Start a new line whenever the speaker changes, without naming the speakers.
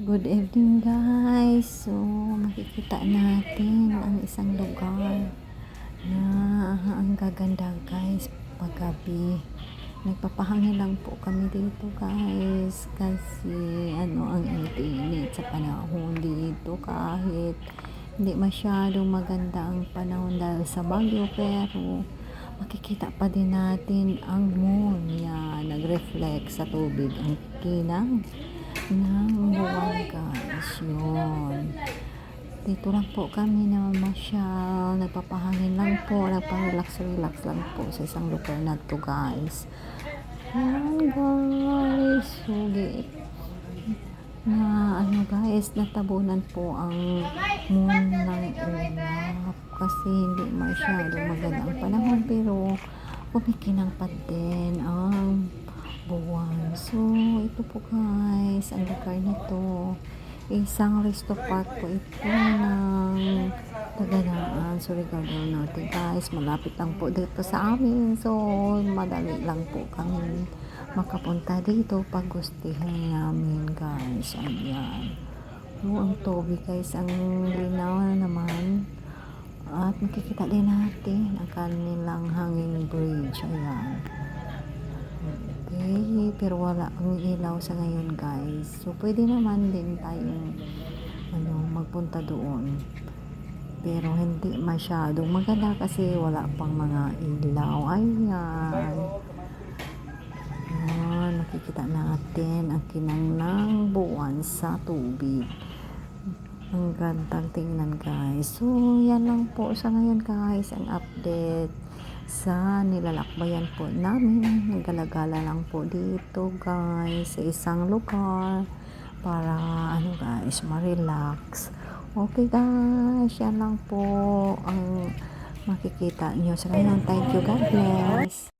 Good evening guys. So makikita natin ang isang lugar na ang gaganda guys paggabi. Nagpapahangin lang po kami dito guys kasi ang init sa panahon dito, kahit hindi masyadong maganda ang panahon dahil sa bagyo, pero makikita pa din natin ang moon. Yan, nag-reflect sa tubig ang kinang ng buwan guys. Yun, dito lang po kami na masyal, nagpapahangin lang po, nagpa-relax lang po sa isang lugar na to guys. Yan guys, sugi na guys, natabunan po ang moon ng ulap kasi hindi masyadong maganda ang panahon, pero kumikinang pa din ang buwan. So ito po guys, ang lugar na to, isang resto park po ito ng Taganaan, Surigao del Norte guys. Malapit lang po dito sa amin, so madali lang po kami makapunta dito pag gustihin namin guys. Ayan, ang tubig guys, ang linaw naman, at makikita din natin ang kanilang hanging bridge. Ayan, okay, pero wala ang ilaw sa ngayon guys, so pwede naman din tayong magpunta doon, pero hindi masyadong maganda kasi wala pang mga ilaw. Ayan, makikita natin ang kinang ng buwan sa tubig. Ang gandang tingnan guys. So yan lang po sa ngayon guys, ang update sa nilalakbayan po namin. Naggalagala lang po dito guys sa isang lugar para guys, ma-relax. Okay guys, yan lang po ang makikita nyo sa ngayon. Thank you, God bless.